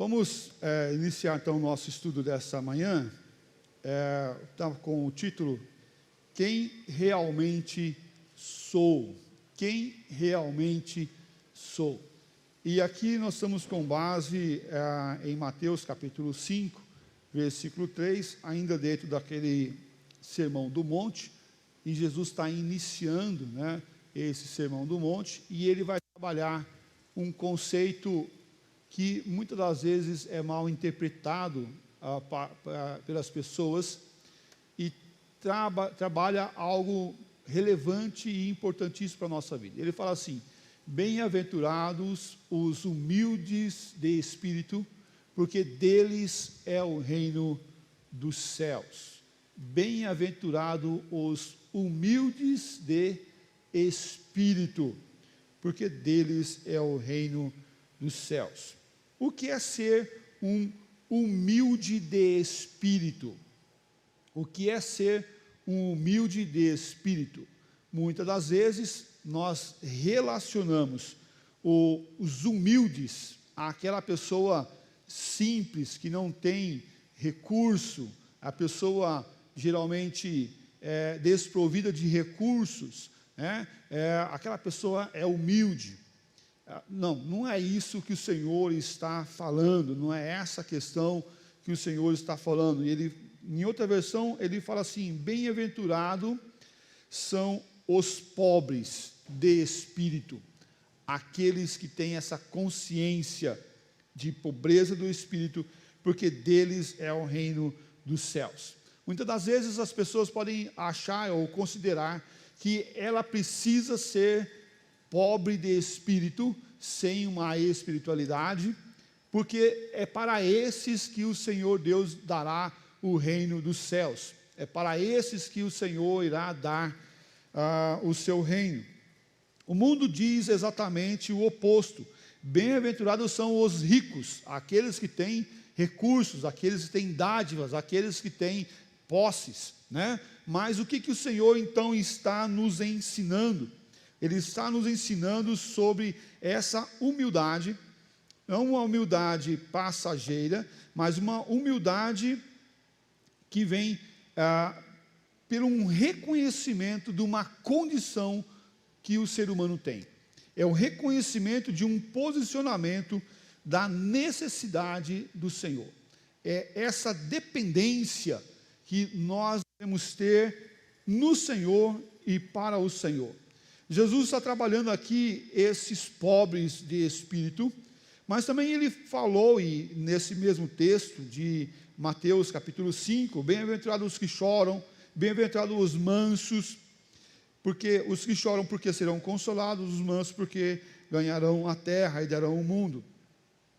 Vamos iniciar então o nosso estudo dessa manhã, com o título Quem Realmente Sou? Quem Realmente Sou? E aqui nós estamos com base em Mateus capítulo 5, versículo 3, ainda dentro daquele Sermão do Monte, e Jesus está iniciando esse Sermão do Monte, e ele vai trabalhar um conceito que muitas das vezes é mal interpretado pelas pessoas e trabalha algo relevante e importantíssimo para a nossa vida. Ele fala assim: bem-aventurados os humildes de espírito, porque deles é o reino dos céus. Bem-aventurados os humildes de espírito, porque deles é o reino dos céus. O que é ser um humilde de espírito? O que é ser um humilde de espírito? Muitas das vezes nós relacionamos os humildes àquela pessoa simples, que não tem recurso, a pessoa geralmente desprovida de recursos, aquela pessoa é humilde. Não é isso que o Senhor está falando, não é essa questão que o Senhor está falando. Ele, em outra versão, ele fala assim: bem-aventurado são os pobres de espírito, aqueles que têm essa consciência de pobreza do espírito, porque deles é o reino dos céus. Muitas das vezes as pessoas podem achar ou considerar que ela precisa ser pobre de espírito, sem uma espiritualidade, porque é para esses que o Senhor Deus dará o reino dos céus. É para esses que o Senhor irá dar o seu reino. O mundo diz exatamente o oposto. Bem-aventurados são os ricos, aqueles que têm recursos, aqueles que têm dádivas, aqueles que têm posses, Mas o que o Senhor então está nos ensinando? Ele está nos ensinando sobre essa humildade, não uma humildade passageira, mas uma humildade que vem por um reconhecimento de uma condição que o ser humano tem. É o reconhecimento de um posicionamento da necessidade do Senhor. É essa dependência que nós devemos ter no Senhor e para o Senhor. Jesus está trabalhando aqui esses pobres de espírito, mas também ele falou, e nesse mesmo texto de Mateus capítulo 5, bem-aventurados os que choram, bem-aventurados os mansos, porque os que choram porque serão consolados, os mansos porque ganharão a terra e darão o mundo.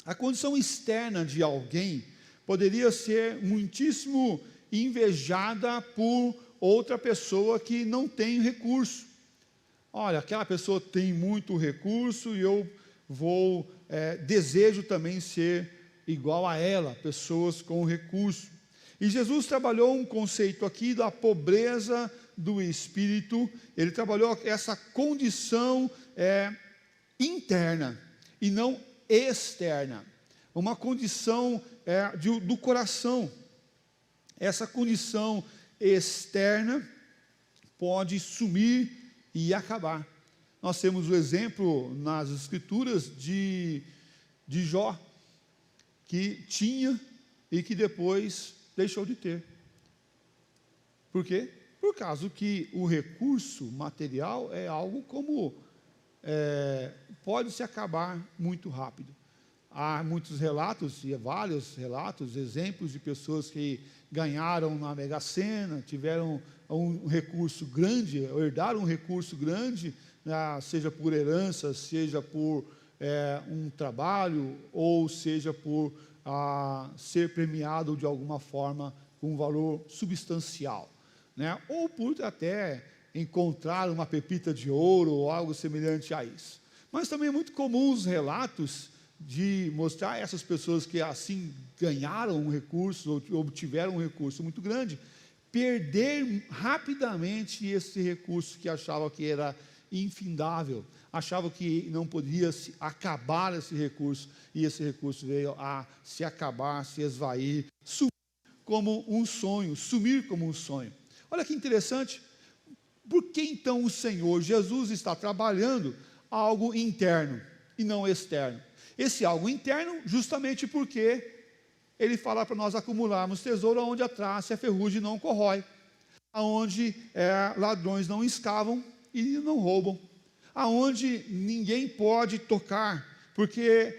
A condição externa de alguém poderia ser muitíssimo invejada por outra pessoa que não tem recurso. Olha, aquela pessoa tem muito recurso e eu desejo também ser igual a ela, pessoas com recurso. E Jesus trabalhou um conceito aqui da pobreza do espírito. Ele trabalhou essa condição interna e não externa, uma condição do coração. Essa condição externa pode sumir e acabar. Nós temos o exemplo nas Escrituras de Jó, que tinha e que depois deixou de ter. Por quê? Por causa que o recurso material é algo como pode se acabar muito rápido. Há muitos relatos, e vários relatos, exemplos de pessoas que ganharam na Mega Sena, tiveram um recurso grande, herdaram um recurso grande, seja por herança, seja por um trabalho, ou seja por ser premiado de alguma forma com um valor substancial, ou por até encontrar uma pepita de ouro ou algo semelhante a isso. Mas também é muito comum os relatos de mostrar essas pessoas que assim ganharam um recurso ou obtiveram um recurso muito grande, perder rapidamente esse recurso que achava que era infindável, achavam que não podia se acabar esse recurso, e esse recurso veio a se acabar, se esvair, sumir como um sonho, sumir como um sonho. Olha que interessante, por que então o Senhor Jesus está trabalhando algo interno e não externo? Esse algo interno, justamente porque Ele fala para nós acumularmos tesouro onde a traça e a ferrugem não corrói, aonde ladrões não escavam e não roubam, aonde ninguém pode tocar, porque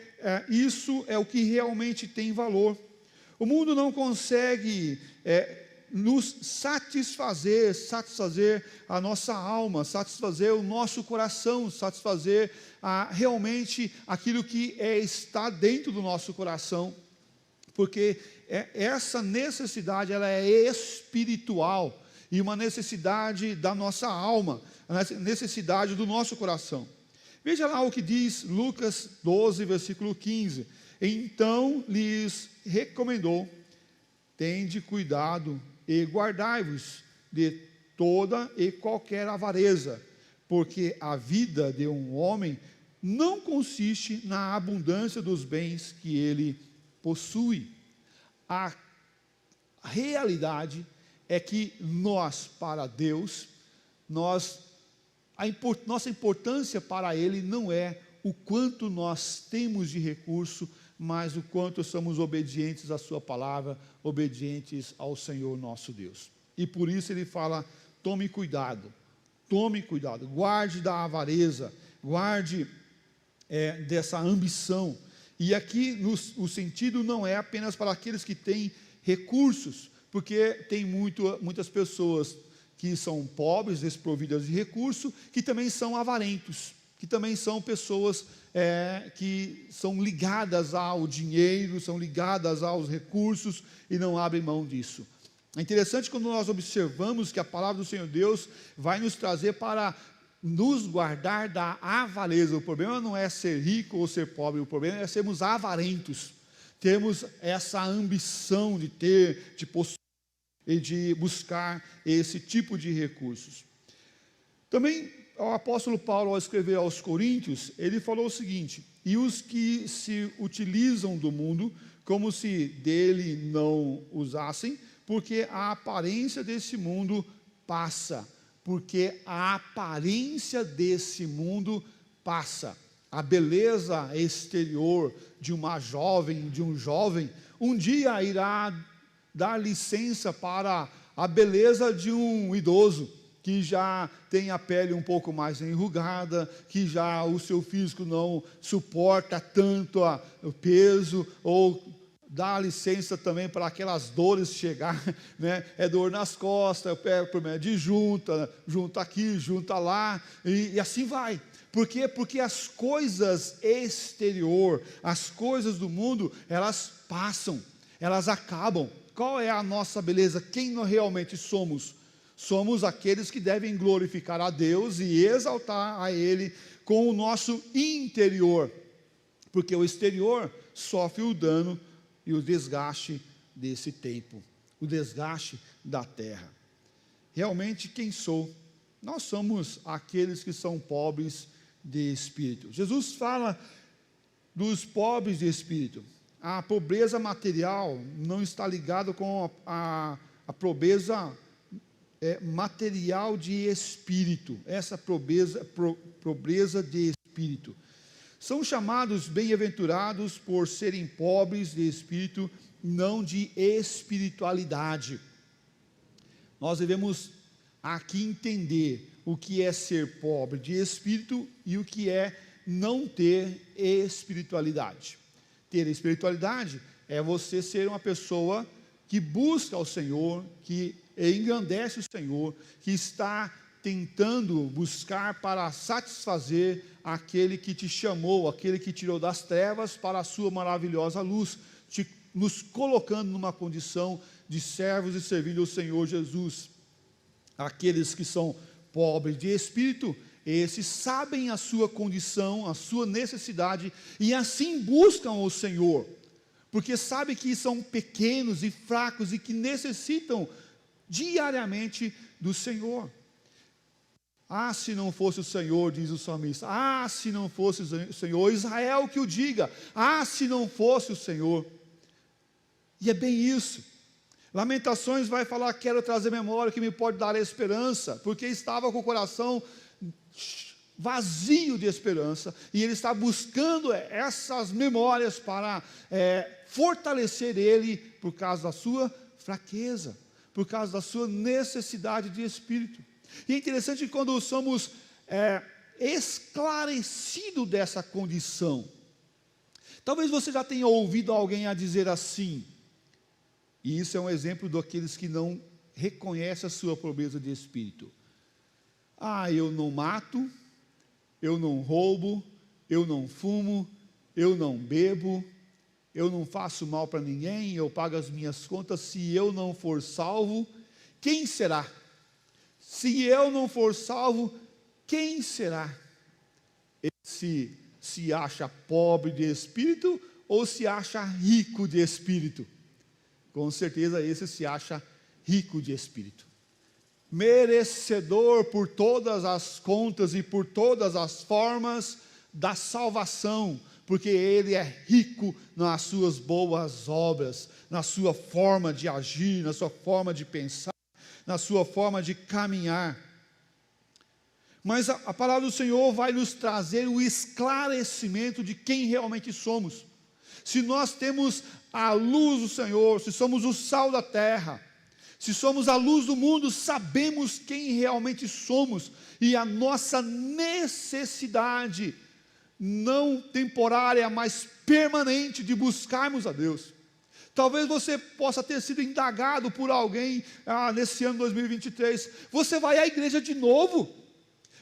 isso é o que realmente tem valor. O mundo não consegue nos satisfazer a nossa alma, satisfazer o nosso coração, satisfazer realmente aquilo que está dentro do nosso coração, porque essa necessidade ela é espiritual, e uma necessidade da nossa alma, a necessidade do nosso coração. Veja lá o que diz Lucas 12, versículo 15. Então lhes recomendou: tende cuidado e guardai-vos de toda e qualquer avareza, porque a vida de um homem não consiste na abundância dos bens que ele possui. A realidade é que nós, para Deus, nossa importância para Ele não é o quanto nós temos de recurso, mas o quanto somos obedientes à sua palavra, obedientes ao Senhor nosso Deus. E por isso Ele fala: tome cuidado, guarde da avareza, guarde dessa ambição. E aqui o sentido não é apenas para aqueles que têm recursos, porque tem muitas pessoas que são pobres, desprovidas de recurso, que também são avarentos, que também são pessoas que são ligadas ao dinheiro, são ligadas aos recursos e não abrem mão disso. É interessante quando nós observamos que a palavra do Senhor Deus vai nos trazer para nos guardar da avareza. O problema não é ser rico ou ser pobre, o problema é sermos avarentos, termos essa ambição de ter, de possuir e de buscar esse tipo de recursos. Também o apóstolo Paulo, ao escrever aos Coríntios, ele falou o seguinte: e os que se utilizam do mundo, como se dele não usassem, porque a aparência desse mundo passa, a beleza exterior de uma jovem, de um jovem, um dia irá dar licença para a beleza de um idoso, que já tem a pele um pouco mais enrugada, que já o seu físico não suporta tanto o peso, ou dá licença também para aquelas dores chegar, né? É dor nas costas, problema de junta aqui, junta lá, e assim vai. Por quê? Porque as coisas exterior, as coisas do mundo, elas passam, elas acabam. Qual é a nossa beleza? Quem nós realmente somos? Somos aqueles que devem glorificar a Deus e exaltar a Ele com o nosso interior, porque o exterior sofre o dano e o desgaste desse tempo, o desgaste da terra. Realmente, quem sou? Nós somos aqueles que são pobres de espírito. Jesus fala dos pobres de espírito. A pobreza material não está ligada com a pobreza material de espírito, essa pobreza de espírito. São chamados bem-aventurados por serem pobres de espírito, não de espiritualidade. Nós devemos aqui entender o que é ser pobre de espírito e o que é não ter espiritualidade. Ter espiritualidade é você ser uma pessoa que busca o Senhor, que engrandece o Senhor, que está tentando buscar para satisfazer aquele que te chamou, aquele que tirou das trevas para a sua maravilhosa luz, nos colocando numa condição de servos e servindo ao Senhor Jesus. Aqueles que são pobres de espírito, esses sabem a sua condição, a sua necessidade, e assim buscam o Senhor, porque sabem que são pequenos e fracos e que necessitam diariamente do Senhor. Ah, se não fosse o Senhor, diz o salmista. Ah, se não fosse o Senhor, Israel que o diga. Ah, se não fosse o Senhor. E é bem isso. Lamentações vai falar, quero trazer memória que me pode dar esperança, porque estava com o coração vazio de esperança, e ele está buscando essas memórias para fortalecer ele, por causa da sua fraqueza, por causa da sua necessidade de espírito. E é interessante que quando somos esclarecidos dessa condição, talvez você já tenha ouvido alguém a dizer assim, e isso é um exemplo daqueles que não reconhecem a sua pobreza de espírito. Ah, eu não mato, eu não roubo, eu não fumo, eu não bebo, eu não faço mal para ninguém, eu pago as minhas contas. Se eu não for salvo, quem será? Se eu não for salvo, quem será? Esse se acha pobre de espírito ou se acha rico de espírito? Com certeza esse se acha rico de espírito. Merecedor por todas as contas e por todas as formas da salvação, porque ele é rico nas suas boas obras, na sua forma de agir, na sua forma de pensar, na sua forma de caminhar. Mas a palavra do Senhor vai nos trazer o esclarecimento de quem realmente somos. Se nós temos a luz do Senhor, se somos o sal da terra, se somos a luz do mundo, sabemos quem realmente somos, e a nossa necessidade, não temporária, mas permanente, de buscarmos a Deus. Talvez você possa ter sido indagado por alguém, nesse ano 2023, você vai à igreja de novo?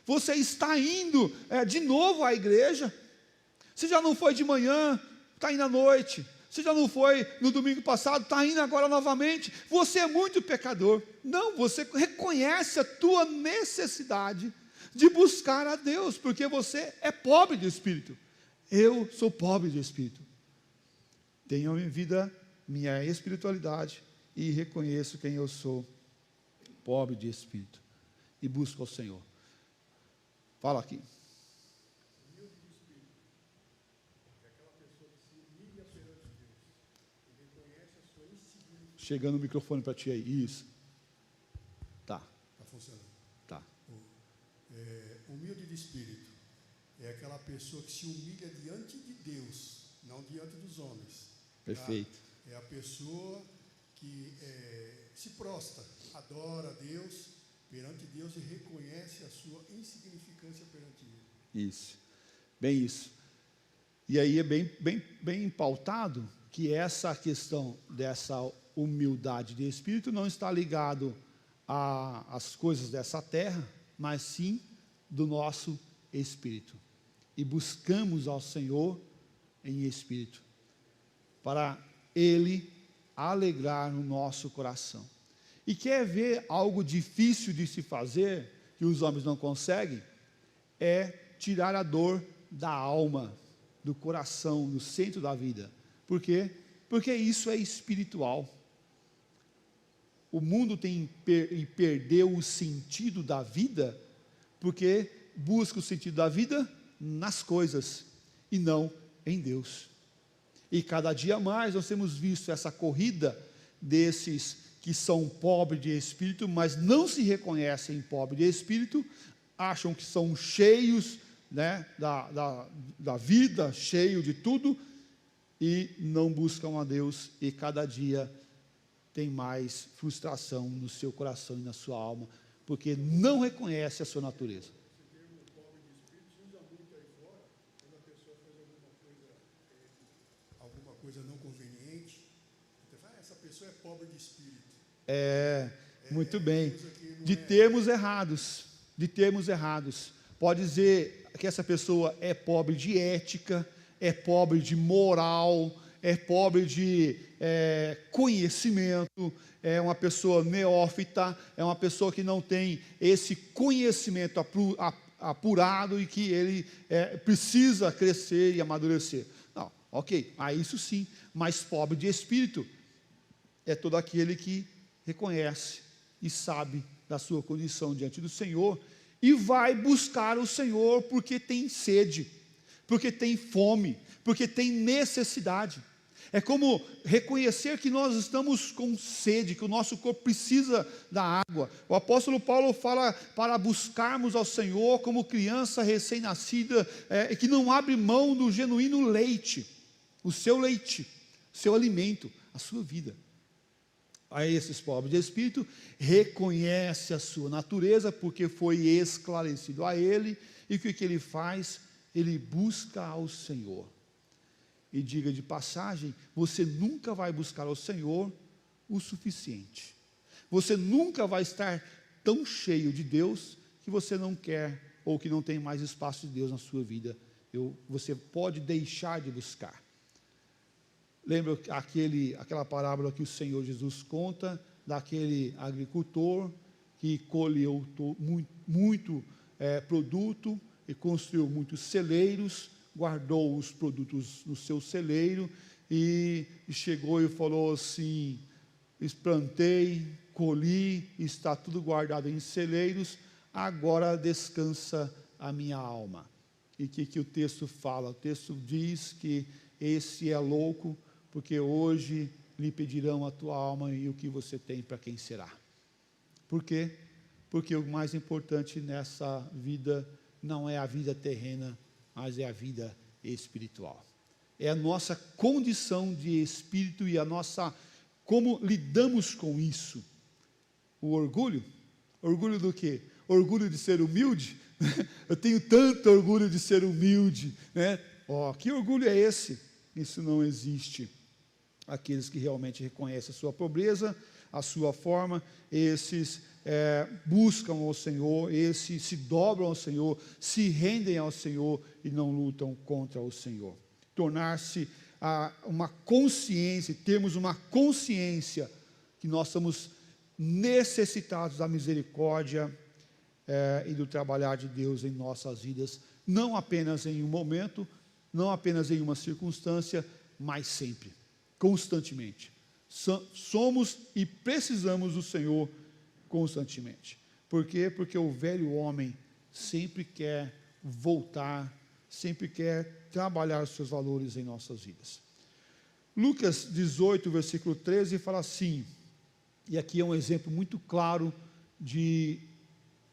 Você está indo de novo à igreja? Você já não foi de manhã, está indo à noite. Você já não foi no domingo passado, está indo agora novamente. Você é muito pecador. Não, você reconhece a tua necessidade de buscar a Deus, porque você é pobre de espírito. Eu sou pobre de espírito. Tenho em vida minha espiritualidade e reconheço quem eu sou, pobre de espírito, e busco ao Senhor. Fala aqui. Chegando o microfone para ti aí, isso. Tá. Está funcionando. Tá. Humilde de espírito é aquela pessoa que se humilha diante de Deus, não diante dos homens. Perfeito. É a pessoa que se prostra, adora a Deus, perante Deus, e reconhece a sua insignificância perante Ele. Isso. Bem isso. E aí é bem pautado que essa questão dessa humildade de espírito não está ligado às coisas dessa terra, mas sim do nosso espírito. E buscamos ao Senhor em espírito, para Ele alegrar no nosso coração. E quer ver algo difícil de se fazer, que os homens não conseguem, é tirar a dor da alma, do coração, do centro da vida. Por quê? Porque isso é espiritual. O mundo perdeu o sentido da vida, porque busca o sentido da vida nas coisas, e não em Deus. E cada dia mais nós temos visto essa corrida desses que são pobres de espírito, mas não se reconhecem pobres de espírito, acham que são cheios, né, da vida, cheio de tudo, e não buscam a Deus, e cada dia tem mais frustração no seu coração e na sua alma, porque não reconhece a sua natureza. Esse termo pobre de espírito se usa muito aí fora, quando a pessoa faz alguma coisa não conveniente, você fala, essa pessoa é pobre de espírito. Muito bem. De termos errados. Pode dizer que essa pessoa é pobre de ética, é pobre de moral, é pobre de conhecimento, é uma pessoa neófita, é uma pessoa que não tem esse conhecimento apurado e que ele precisa crescer e amadurecer. Não, ok, isso sim, mas pobre de espírito é todo aquele que reconhece e sabe da sua condição diante do Senhor e vai buscar o Senhor porque tem sede, porque tem fome, porque tem necessidade. É como reconhecer que nós estamos com sede, que o nosso corpo precisa da água. O apóstolo Paulo fala para buscarmos ao Senhor como criança recém-nascida, que não abre mão do genuíno leite, o seu alimento, a sua vida. A esses pobres de espírito, reconhece a sua natureza, porque foi esclarecido a ele, e o que ele faz? Ele busca ao Senhor. E diga de passagem, você nunca vai buscar ao Senhor o suficiente. Você nunca vai estar tão cheio de Deus que você não quer ou que não tem mais espaço de Deus na sua vida. Você pode deixar de buscar. Lembra aquela parábola que o Senhor Jesus conta daquele agricultor que colheu muito produto e construiu muitos celeiros, guardou os produtos no seu celeiro e chegou e falou assim: plantei, colhi, está tudo guardado em celeiros, agora descansa a minha alma. E o que o texto fala? O texto diz que esse é louco, porque hoje lhe pedirão a tua alma e o que você tem, para quem será. Por quê? Porque o mais importante nessa vida não é a vida terrena, mas é a vida espiritual. É a nossa condição de espírito e como lidamos com isso. O orgulho do quê? Orgulho de ser humilde? Eu tenho tanto orgulho de ser humilde, né? Que orgulho é esse? Isso não existe. Aqueles que realmente reconhecem a sua pobreza, a sua forma, esses buscam ao Senhor, esses se dobram ao Senhor, se rendem ao Senhor e não lutam contra o Senhor. Tornar-se uma consciência, termos uma consciência que nós somos necessitados da misericórdia e do trabalhar de Deus em nossas vidas, não apenas em um momento, não apenas em uma circunstância, mas sempre, constantemente. Somos e precisamos do Senhor constantemente. Por quê? Porque o velho homem sempre quer voltar, sempre quer trabalhar os seus valores em nossas vidas. Lucas 18, versículo 13, fala assim, e aqui é um exemplo muito claro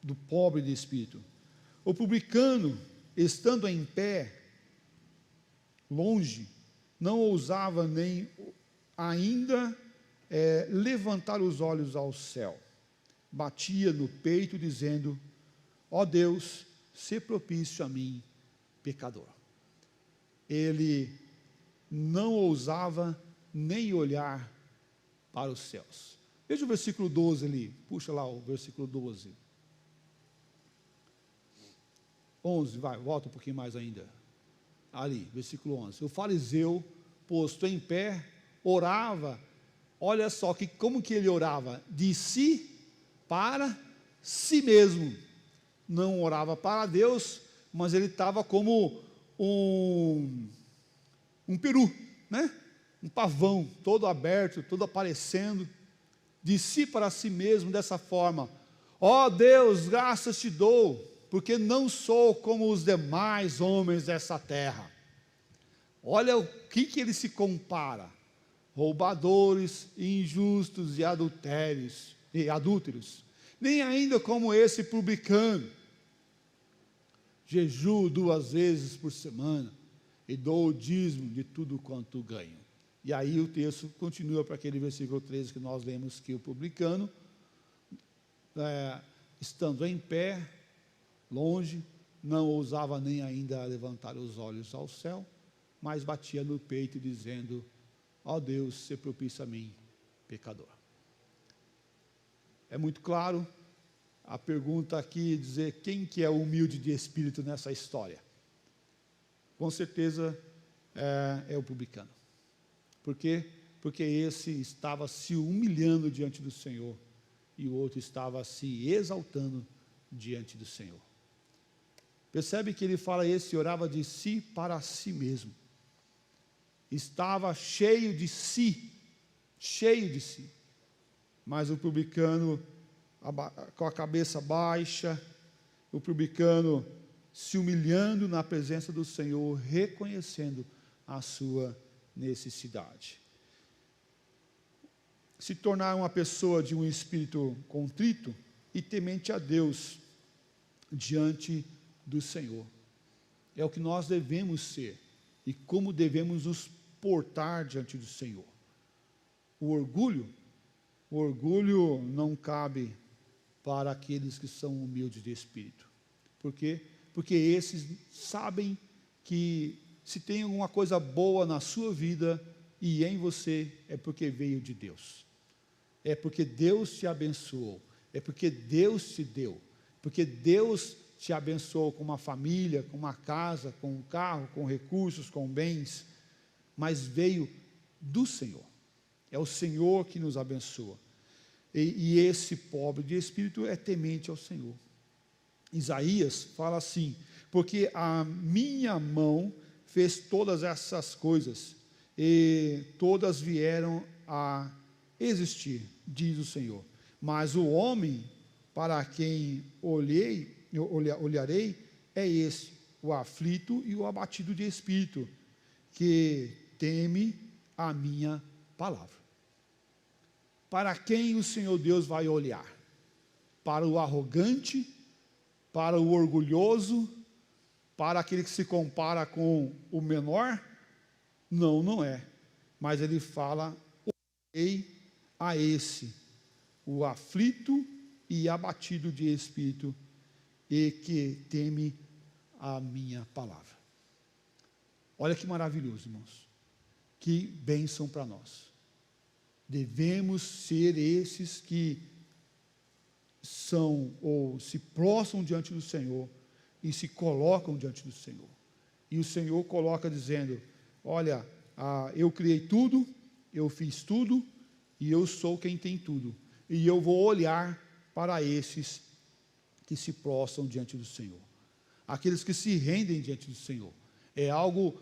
do pobre de espírito. O publicano, estando em pé, longe, não ousava nem ainda levantar os olhos ao céu. Batia no peito, dizendo: ó Deus, sê propício a mim, pecador. Ele não ousava nem olhar para os céus. Veja o versículo 12 ali, puxa lá o versículo 12. 11, volta um pouquinho mais ainda. Ali, versículo 11. O fariseu, posto em pé, orava. Olha só como que ele orava: de si para si mesmo. Não orava para Deus, mas ele estava como um peru, né? Um pavão, todo aberto, todo aparecendo, de si para si mesmo, dessa forma: ó Deus, graças te dou, porque não sou como os demais homens dessa terra. Olha o que ele se compara: roubadores, injustos e adúlteros, nem ainda como esse publicano. Jejuo 2 vezes por semana e dou o dízimo de tudo quanto ganho. E aí o texto continua para aquele versículo 13 que nós lemos, que o publicano, estando em pé, longe, não ousava nem ainda levantar os olhos ao céu, mas batia no peito dizendo: ó Deus, sê propício a mim, pecador. É muito claro. A pergunta aqui dizer quem que é o humilde de espírito nessa história. Com certeza é o publicano. Por quê? Porque esse estava se humilhando diante do Senhor e o outro estava se exaltando diante do Senhor. Percebe que ele fala: esse orava de si para si mesmo. Estava cheio de si. Mas o publicano, com a cabeça baixa, o publicano se humilhando na presença do Senhor, reconhecendo a sua necessidade. Se tornar uma pessoa de um espírito contrito e temente a Deus diante do Senhor. É o que nós devemos ser e como devemos nos portar diante do Senhor. O orgulho não cabe para aqueles que são humildes de espírito. Por quê? Porque esses sabem que se tem alguma coisa boa na sua vida e em você, é porque veio de Deus. É porque Deus te abençoou. É porque Deus te deu. Porque Deus te abençoou com uma família, com uma casa, com um carro, com recursos, com bens. Mas veio do Senhor. É o Senhor que nos abençoa. E esse pobre de espírito é temente ao Senhor. Isaías fala assim: porque a minha mão fez todas essas coisas, e todas vieram a existir, diz o Senhor. Mas o homem para quem olharei é esse, o aflito e o abatido de espírito, que teme a minha palavra. Para quem o Senhor Deus vai olhar? Para o arrogante, para o orgulhoso, para aquele que se compara com o menor? Não, não é. Mas ele fala: olhei a esse, o aflito e abatido de espírito, e que teme a minha palavra. Olha que maravilhoso, irmãos. Que bênção para nós. Devemos ser esses que são ou se prostram diante do Senhor e se colocam diante do Senhor. E o Senhor coloca dizendo: olha, eu criei tudo, eu fiz tudo, e eu sou quem tem tudo. E eu vou olhar para esses que se prostram diante do Senhor. Aqueles que se rendem diante do Senhor. É algo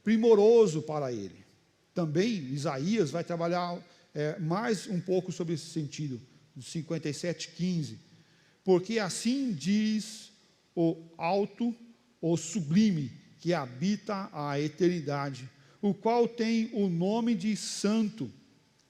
primoroso para ele. Também Isaías vai trabalhar mais um pouco sobre esse sentido, do 57:15. Porque assim diz o alto, o sublime, que habita a eternidade, o qual tem o nome de santo.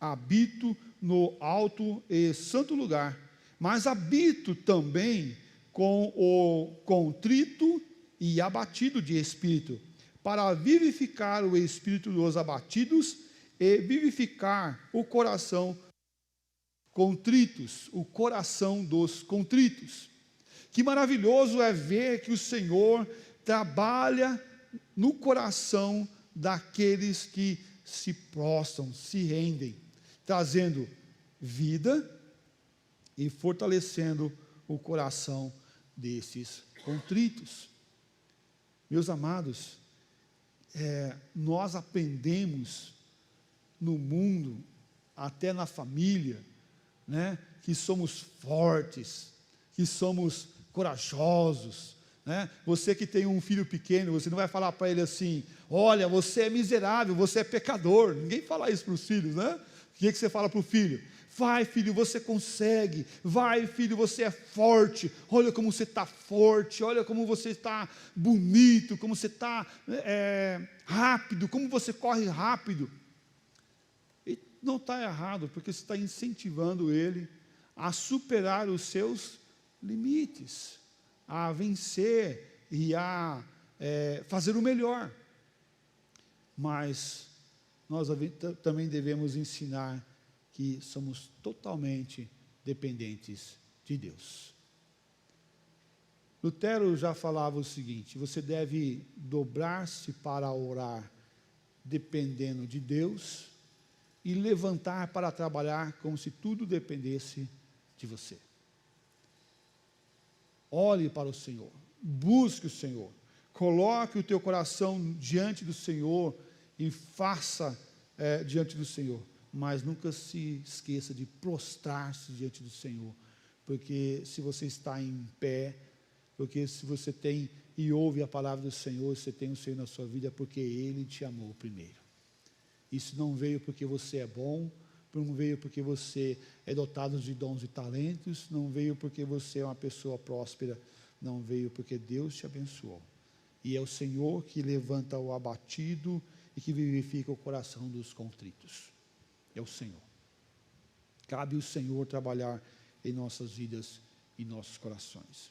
Habito no alto e santo lugar, mas habito também com o contrito e abatido de espírito, para vivificar o espírito dos abatidos e vivificar o coração contritos, o coração dos contritos. Que maravilhoso é ver que o Senhor trabalha no coração daqueles que se prostram, se rendem, trazendo vida e fortalecendo o coração desses contritos. Meus amados, nós aprendemos no mundo, até na família, né, que somos fortes, que somos corajosos, né? Você que tem um filho pequeno, você não vai falar para ele assim: olha, você é miserável, você é pecador. Ninguém fala isso para os filhos, né? O que você fala para o filho? Vai, filho, você consegue. Vai, filho, você é forte. Olha como você está forte. Olha como você está bonito. Como você está rápido. Como você corre rápido. E não está errado, porque você está incentivando ele a superar os seus limites, a vencer e a fazer o melhor. Mas nós também devemos ensinar que somos totalmente dependentes de Deus. Lutero já falava o seguinte: você deve dobrar-se para orar dependendo de Deus e levantar para trabalhar como se tudo dependesse de você. Olhe para o Senhor, busque o Senhor, coloque o teu coração diante do Senhor e faça diante do Senhor. Mas nunca se esqueça de prostrar-se diante do Senhor, porque se você está em pé, porque se você tem e ouve a palavra do Senhor, você tem o Senhor na sua vida, porque Ele te amou primeiro. Isso não veio porque você é bom, não veio porque você é dotado de dons e talentos, não veio porque você é uma pessoa próspera, não veio porque Deus te abençoou. E é o Senhor que levanta o abatido e que vivifica o coração dos contritos. É o Senhor. Cabe ao Senhor trabalhar em nossas vidas e nossos corações.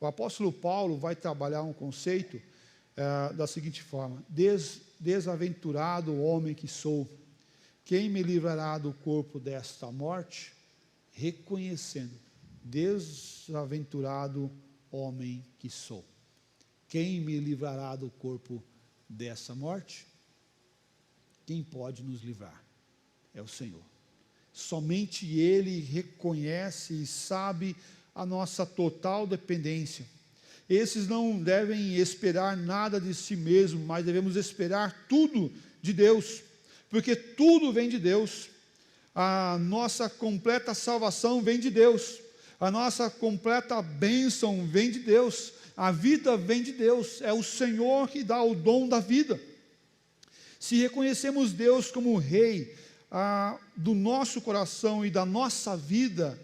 O apóstolo Paulo vai trabalhar um conceito da seguinte forma: desaventurado homem que sou, quem me livrará do corpo desta morte? Reconhecendo, desaventurado homem que sou, quem me livrará do corpo dessa morte? Quem pode nos livrar? É o Senhor. Somente Ele reconhece e sabe a nossa total dependência. Esses não devem esperar nada de si mesmo, mas devemos esperar tudo de Deus, porque tudo vem de Deus. A nossa completa salvação vem de Deus, a nossa completa bênção vem de Deus, a vida vem de Deus, é o Senhor que dá o dom da vida. Se reconhecemos Deus como Rei do nosso coração e da nossa vida,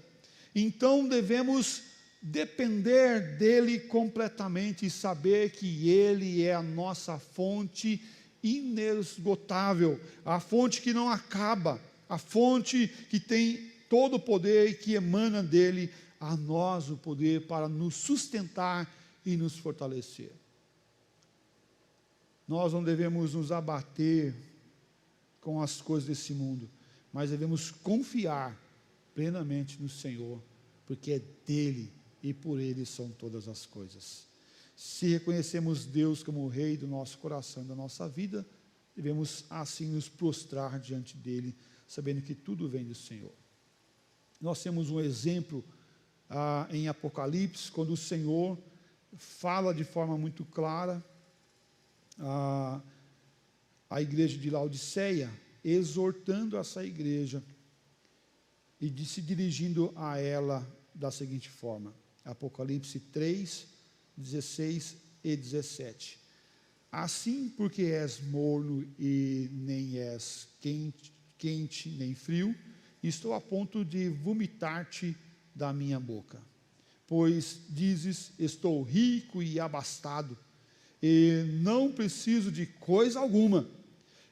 então devemos depender dEle completamente e saber que Ele é a nossa fonte inesgotável, a fonte que não acaba, a fonte que tem todo o poder e que emana dEle a nós o poder para nos sustentar e nos fortalecer. Nós não devemos nos abater com as coisas desse mundo, mas devemos confiar plenamente no Senhor, porque é dEle e por Ele são todas as coisas. Se reconhecemos Deus como o Rei do nosso coração e da nossa vida, devemos assim nos prostrar diante dEle, sabendo que tudo vem do Senhor. Nós temos um exemplo em Apocalipse, quando o Senhor fala de forma muito clara a igreja de Laodiceia, exortando essa igreja e se dirigindo a ela da seguinte forma. Apocalipse 3, 16 e 17. Assim, porque és morno e nem és quente nem frio, estou a ponto de vomitar-te da minha boca. Pois dizes, estou rico e abastado, e não preciso de coisa alguma,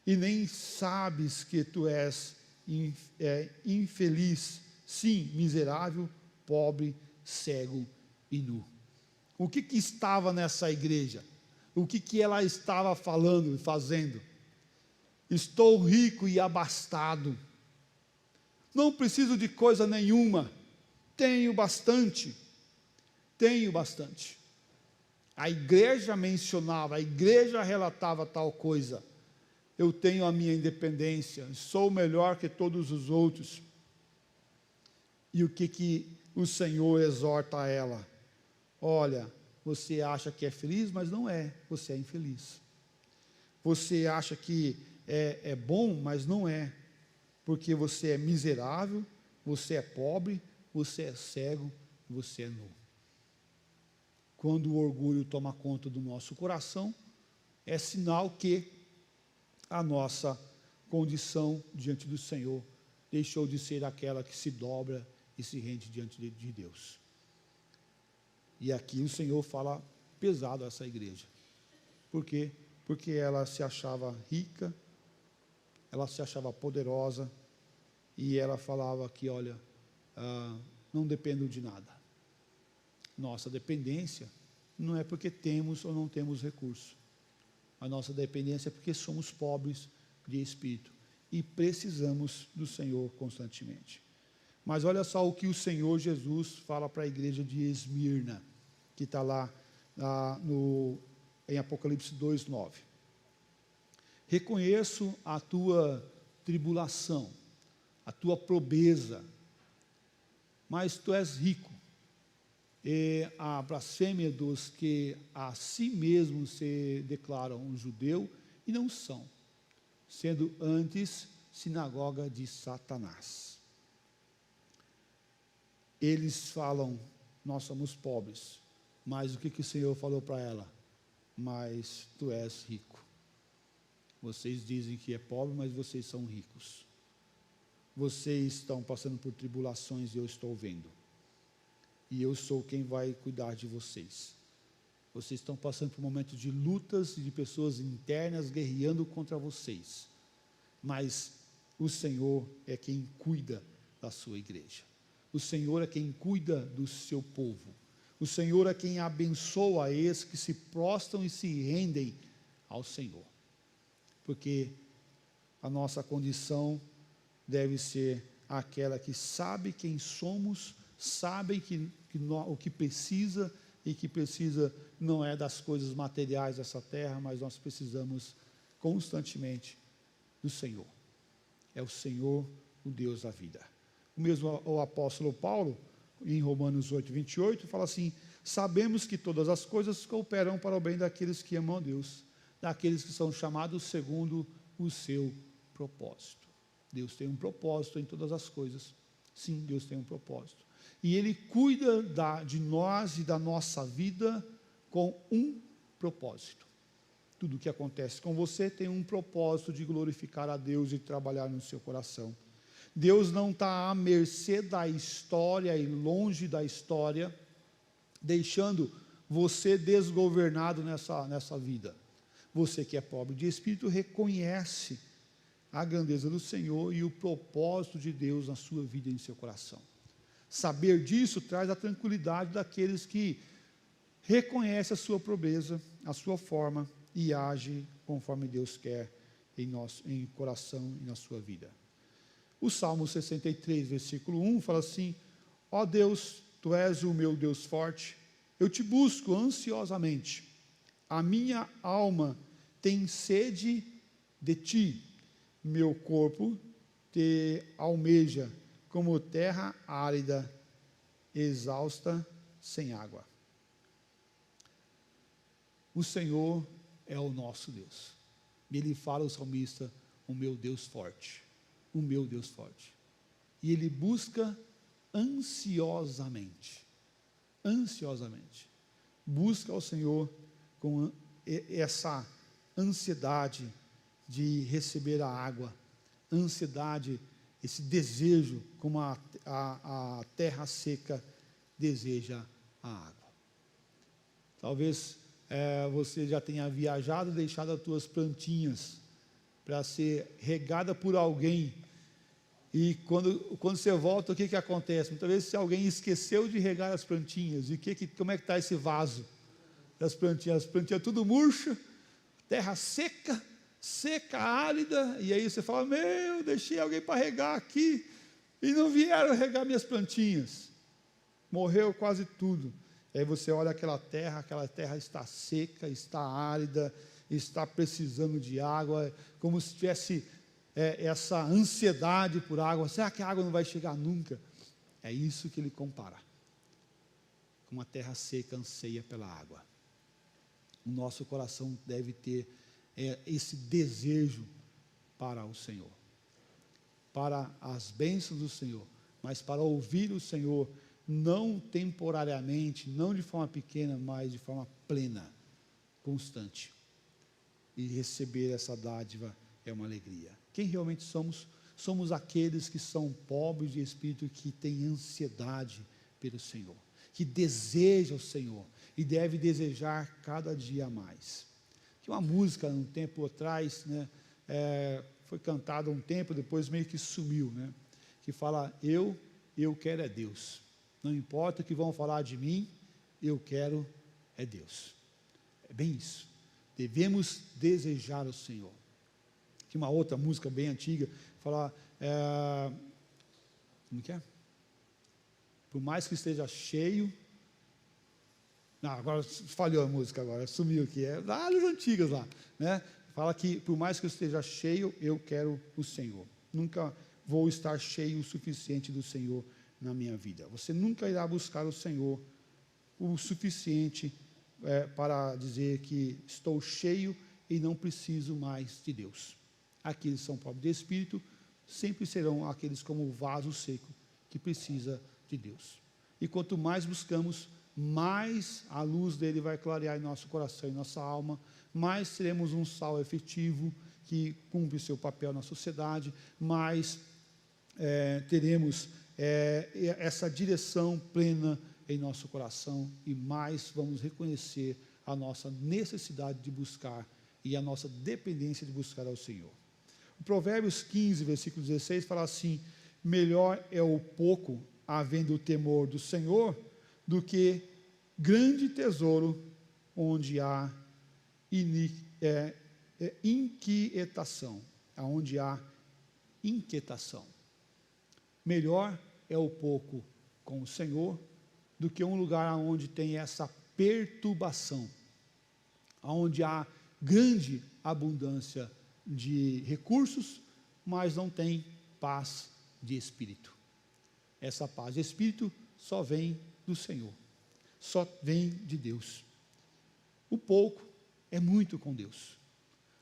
e nem sabes que tu és infeliz, sim, miserável, pobre, cego e nu. O que estava nessa igreja? O que ela estava falando e fazendo? Estou rico e abastado, não preciso de coisa nenhuma, tenho bastante. A igreja mencionava, a igreja relatava tal coisa. Eu tenho a minha independência, sou melhor que todos os outros. E o que o Senhor exorta a ela? Olha, você acha que é feliz, mas não é, você é infeliz. Você acha que é bom, mas não é, porque você é miserável, você é pobre, você é cego, você é nu. Quando o orgulho toma conta do nosso coração, é sinal que a nossa condição diante do Senhor deixou de ser aquela que se dobra e se rende diante de Deus. E aqui o Senhor fala pesado a essa igreja. Por quê? Porque ela se achava rica, ela se achava poderosa, e ela falava que, olha, não dependo de nada. Nossa dependência não é porque temos ou não temos recurso. A nossa dependência é porque somos pobres de espírito e precisamos do Senhor constantemente. Mas olha só o que o Senhor Jesus fala para a igreja de Esmirna, que está lá em Apocalipse 2:9. Reconheço a tua tribulação, a tua pobreza, mas tu és rico. E a blasfêmia dos que a si mesmos se declaram um judeu e não são, sendo antes sinagoga de Satanás. Eles falam, nós somos pobres, mas o que o Senhor falou para ela? Mas tu és rico. Vocês dizem que é pobre, mas vocês são ricos. Vocês estão passando por tribulações e eu estou vendo. e eu sou quem vai cuidar de vocês. Vocês estão passando por momentos de lutas e de pessoas internas guerreando contra vocês, mas o Senhor é quem cuida da sua igreja. O Senhor é quem cuida do seu povo. O Senhor é quem abençoa esses que se prostram e se rendem ao Senhor. Porque a nossa condição deve ser aquela que sabe quem somos, sabe o que precisa, e que precisa não é das coisas materiais dessa terra, mas nós precisamos constantemente do Senhor. É o Senhor, o Deus da vida. O mesmo o apóstolo Paulo, em Romanos 8, 28, fala assim: sabemos que todas as coisas cooperam para o bem daqueles que amam a Deus, daqueles que são chamados segundo o seu propósito. Deus tem um propósito em todas as coisas. Sim, Deus tem um propósito. E Ele cuida de nós e da nossa vida com um propósito. Tudo que acontece com você tem um propósito de glorificar a Deus e trabalhar no seu coração. Deus não está à mercê da história e longe da história, deixando você desgovernado nessa vida. Você que é pobre de espírito reconhece a grandeza do Senhor e o propósito de Deus na sua vida e em seu coração. Saber disso traz a tranquilidade daqueles que reconhecem a sua pobreza, a sua forma e age conforme Deus quer em coração e na sua vida. O Salmo 63, versículo 1 fala assim: ó Deus, Tu és o meu Deus forte, eu te busco ansiosamente, a minha alma tem sede de Ti, meu corpo te almeja como terra árida, exausta, sem água. O Senhor é o nosso Deus. E Ele fala ao salmista: o meu Deus forte, o meu Deus forte. E Ele busca ansiosamente, busca ao Senhor com essa ansiedade de receber a água, ansiedade, esse desejo, como a terra seca deseja a água. Talvez você já tenha viajado e deixado as tuas plantinhas para ser regada por alguém, e quando você volta, o que acontece? Muitas vezes alguém esqueceu de regar as plantinhas, e como é que está esse vaso das plantinhas? As plantinhas tudo murcha, terra seca, árida, e aí você fala: deixei alguém para regar aqui, e não vieram regar minhas plantinhas, morreu quase tudo. E aí você olha aquela terra está seca, está árida, está precisando de água, como se tivesse essa ansiedade por água. Será que a água não vai chegar nunca? É isso que ele compara. Uma terra seca anseia pela água. O nosso coração deve ter esse desejo para o Senhor, para as bênçãos do Senhor, mas para ouvir o Senhor, não temporariamente, não de forma pequena, mas de forma plena, constante. E receber essa dádiva é uma alegria. Quem realmente somos? Somos aqueles que são pobres de espírito, que têm ansiedade pelo Senhor, que desejam o Senhor e deve desejar cada dia mais. Tinha uma música um tempo atrás, né, foi cantada um tempo, depois meio que sumiu, né, que fala: eu quero é Deus, não importa o que vão falar de mim, eu quero é Deus. É bem isso, devemos desejar o Senhor. Tinha uma outra música bem antiga, fala, como que é? Por mais que esteja cheio, não, agora falhou a música, agora sumiu aqui, lá das antigas lá, né? Fala que por mais que eu esteja cheio, eu quero o Senhor. Nunca vou estar cheio o suficiente do Senhor na minha vida. Você nunca irá buscar o Senhor o suficiente para dizer que estou cheio e não preciso mais de Deus. Aqueles que são pobres de espírito sempre serão aqueles como o vaso seco que precisa de Deus. E quanto mais buscamos, mais a luz dele vai clarear em nosso coração e nossa alma, mais seremos um sal efetivo que cumpre seu papel na sociedade, mais teremos essa direção plena em nosso coração e mais vamos reconhecer a nossa necessidade de buscar e a nossa dependência de buscar ao Senhor. O Provérbios 15, versículo 16, fala assim: melhor é o pouco, havendo o temor do Senhor, do que grande tesouro, onde há inquietação, aonde há inquietação. Melhor é o pouco com o Senhor, do que um lugar onde tem essa perturbação, onde há grande abundância de recursos, mas não tem paz de espírito. Essa paz de espírito só vem do Senhor, só vem de Deus. O pouco é muito com Deus,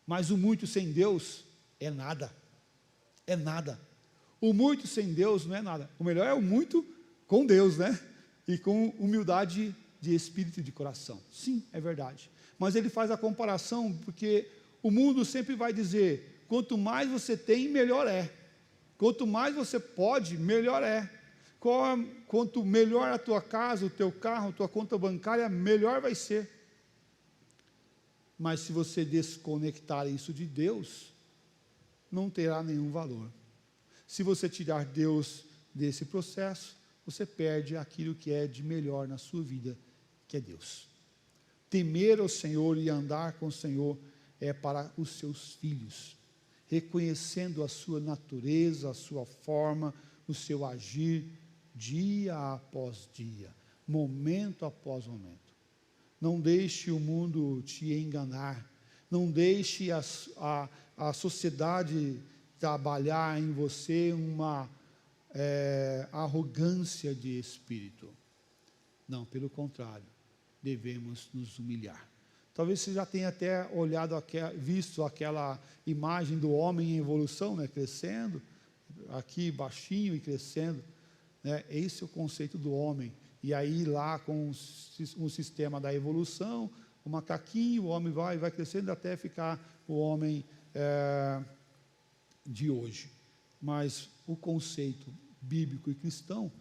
mas o muito sem Deus é nada, é nada. O muito sem Deus não é nada. O melhor é o muito com Deus, né? E com humildade de espírito e de coração. Sim, é verdade. Mas ele faz a comparação porque o mundo sempre vai dizer: quanto mais você tem, melhor é. Quanto mais você pode, melhor é. Quanto melhor a tua casa, o teu carro, a tua conta bancária, melhor vai ser. Mas se você desconectar isso de Deus, não terá nenhum valor. Se você tirar Deus desse processo, você perde aquilo que é de melhor na sua vida, que é Deus. Temer ao Senhor e andar com o Senhor é para os seus filhos, reconhecendo a sua natureza, a sua forma, o seu agir, dia após dia, momento após momento. Não deixe o mundo te enganar, não deixe a sociedade trabalhar em você uma arrogância de espírito. Não, pelo contrário, devemos nos humilhar. Talvez você já tenha até visto aquela imagem do homem em evolução, né, crescendo, aqui baixinho e crescendo, né, esse é o conceito do homem. E aí lá com um sistema da evolução, o macaquinho, o homem vai crescendo até ficar o homem de hoje. Mas o conceito bíblico e cristão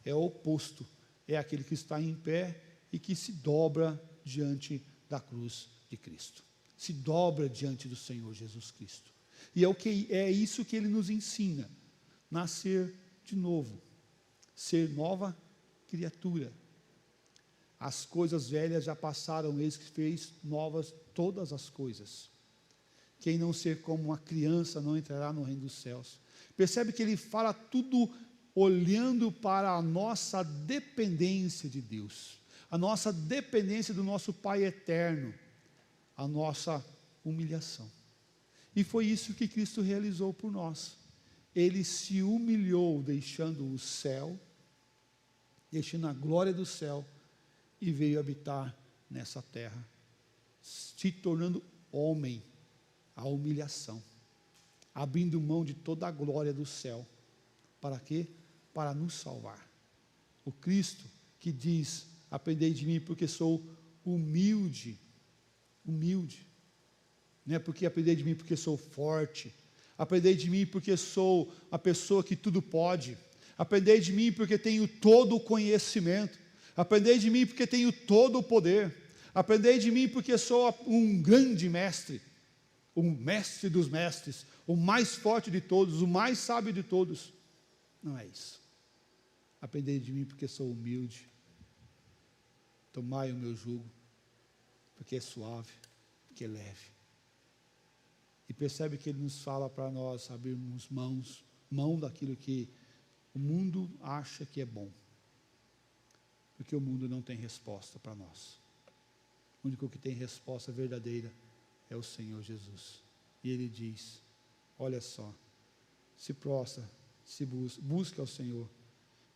é o oposto, é aquele que está em pé e que se dobra diante da cruz de Cristo, se dobra diante do Senhor Jesus Cristo. E é isso que ele nos ensina: nascer de novo, ser nova criatura. As coisas velhas já passaram, eis que fez novas todas as coisas. Quem não ser como uma criança não entrará no reino dos céus. Percebe que ele fala tudo olhando para a nossa dependência de Deus, a nossa dependência do nosso Pai eterno, a nossa humilhação. E foi isso que Cristo realizou por nós. Ele se humilhou, deixando o céu, deixando a glória do céu, e veio habitar nessa terra, se tornando homem, a humilhação, abrindo mão de toda a glória do céu. Para quê? Para nos salvar. O Cristo que diz: aprendei de mim porque sou humilde. Não é porque aprendei de mim porque sou forte. Aprendei de mim porque sou a pessoa que tudo pode. Aprendei de mim porque tenho todo o conhecimento. Aprendei de mim porque tenho todo o poder. Aprendei de mim porque sou um grande mestre, o mestre dos mestres, o mais forte de todos, o mais sábio de todos. Não é isso. Aprendei de mim porque sou humilde. Tomai o meu jugo, porque é suave, porque é leve. E percebe que ele nos fala para nós abrirmos mão daquilo que o mundo acha que é bom. Porque o mundo não tem resposta para nós. O único que tem resposta verdadeira é o Senhor Jesus. E ele diz: olha só, se prostra, se busca ao Senhor.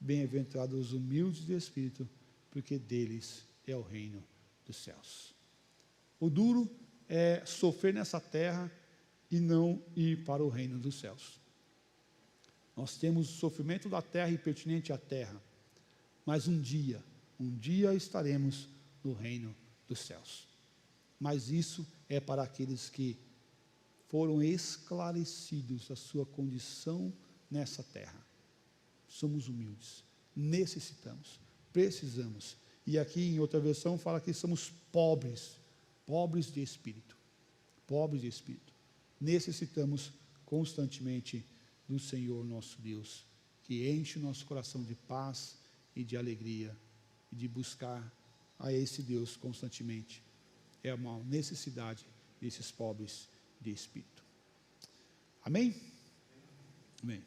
Bem-aventurados os humildes de espírito, porque deles é o reino dos céus. O duro é sofrer nessa terra e não ir para o reino dos céus. Nós temos o sofrimento da terra e pertinente à terra, mas um dia estaremos no reino dos céus. Mas isso é para aqueles que foram esclarecidos a sua condição nessa terra. Somos humildes, necessitamos, Precisamos. E aqui em outra versão fala que somos pobres de espírito. Pobres de espírito. Necessitamos constantemente do Senhor nosso Deus, que enche o nosso coração de paz e de alegria, e de buscar a esse Deus constantemente. É uma necessidade desses pobres de espírito. Amém? Amém.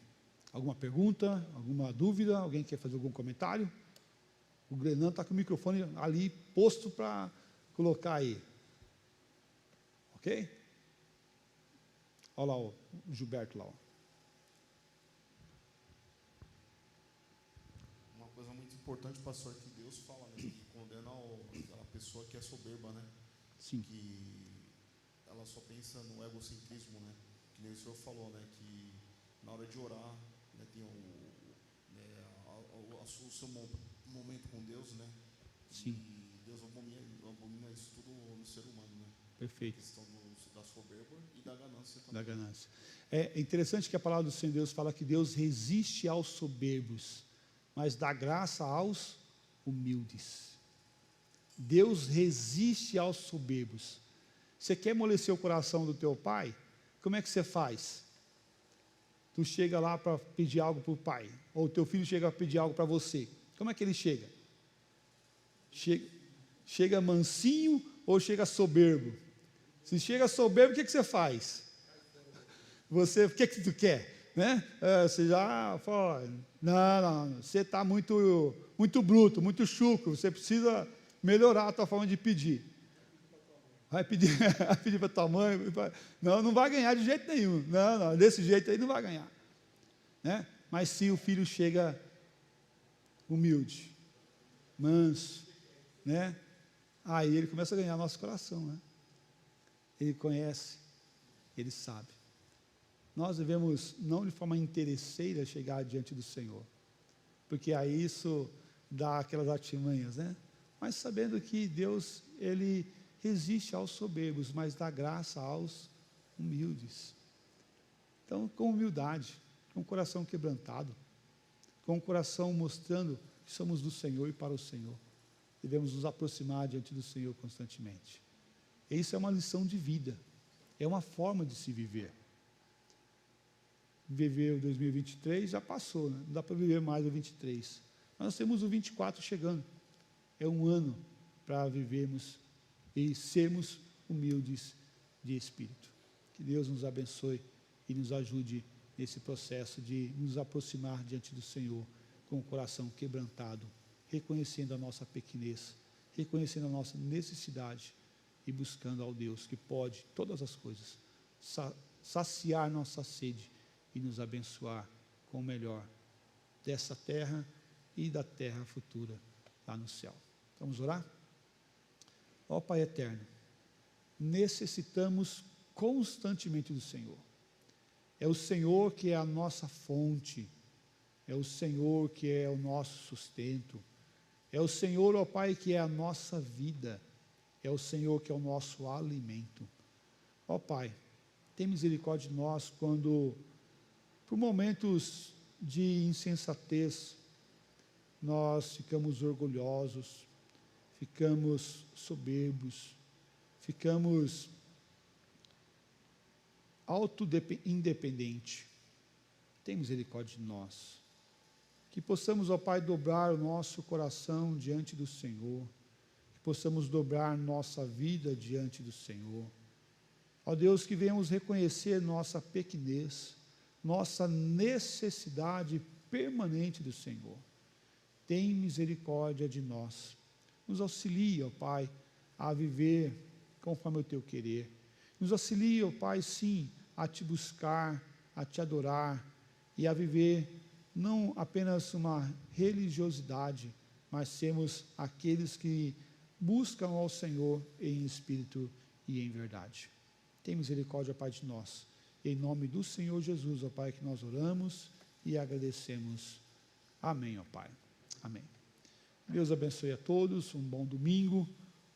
Alguma pergunta, alguma dúvida? Alguém quer fazer algum comentário? O Grenan está com o microfone ali posto para colocar aí. Ok? Olha lá o Gilberto lá. Uma coisa muito importante, pastor, que Deus fala, né, que condena aquela pessoa que é soberba, né? Sim. Que ela só pensa no egocentrismo, né? Que nem o senhor falou, né? Que na hora de orar, né, tem o seu momento com Deus, né? Sim. E Deus abomina isso tudo no ser humano, né? Perfeito. A questão da soberba e da ganância também. Da ganância. É interessante que a palavra do Senhor Deus fala que Deus resiste aos soberbos, mas dá graça aos humildes. Deus resiste aos soberbos. Você quer amolecer o coração do teu pai? Como é que você faz? Tu chega lá para pedir algo para o pai, ou o teu filho chega para pedir algo para você. Como é que ele chega? Chega mansinho ou chega soberbo? Se chega soberbo, o que você faz? O que tu quer? Né? Você já fala, não, você está muito bruto, muito chucro, você precisa melhorar a tua forma de pedir. Vai pedir para tua mãe, não vai ganhar de jeito nenhum, não, desse jeito aí não vai ganhar. Né? Mas se o filho chega humilde, manso, né? Aí ele começa a ganhar nosso coração, né? Ele conhece, ele sabe. Nós devemos, não de forma interesseira, chegar diante do Senhor, porque aí isso dá aquelas artimanhas, né? Mas sabendo que Deus, Ele resiste aos soberbos, mas dá graça aos humildes. Então, com humildade, com o coração quebrantado, com o coração mostrando que somos do Senhor e para o Senhor, devemos nos aproximar diante do Senhor constantemente. Isso é uma lição de vida, é uma forma de se viver. Viver o 2023 já passou, né? Não dá para viver mais o 23. Nós temos o 24 chegando. É um ano para vivermos e sermos humildes de espírito. Que Deus nos abençoe e nos ajude nesse processo de nos aproximar diante do Senhor com o coração quebrantado, reconhecendo a nossa pequenez, reconhecendo a nossa necessidade e buscando ao Deus que pode todas as coisas, saciar nossa sede e nos abençoar com o melhor dessa terra e da terra futura lá no céu. Vamos orar? Ó Pai eterno, necessitamos constantemente do Senhor. É o Senhor que é a nossa fonte, é o Senhor que é o nosso sustento, é o Senhor, ó Pai, que é a nossa vida, é o Senhor que é o nosso alimento. Ó Pai, tem misericórdia de nós quando, por momentos de insensatez, nós ficamos orgulhosos, ficamos soberbos, ficamos independentes. Tem misericórdia de nós. Que possamos, ó Pai, dobrar o nosso coração diante do Senhor, que possamos dobrar nossa vida diante do Senhor. Ó Deus, que venhamos reconhecer nossa pequenez, nossa necessidade permanente do Senhor. Tem misericórdia de nós. Nos auxilie, ó Pai, a viver conforme o Teu querer. Nos auxilie, ó Pai, sim, a Te buscar, a Te adorar e a viver não apenas uma religiosidade, mas sermos aqueles que buscam ao Senhor em espírito e em verdade. Tem misericórdia, Pai, de nós. Em nome do Senhor Jesus, ó Pai, que nós oramos e agradecemos. Amém, ó Pai. Amém. Deus abençoe a todos, um bom domingo,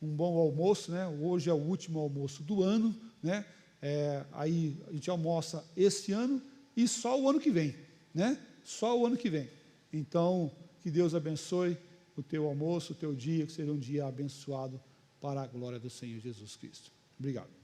um bom almoço, né? Hoje é o último almoço do ano, né? Aí a gente almoça esse ano e só o ano que vem, né? Só o ano que vem. Então, que Deus abençoe o teu almoço, o teu dia, que seja um dia abençoado para a glória do Senhor Jesus Cristo. Obrigado.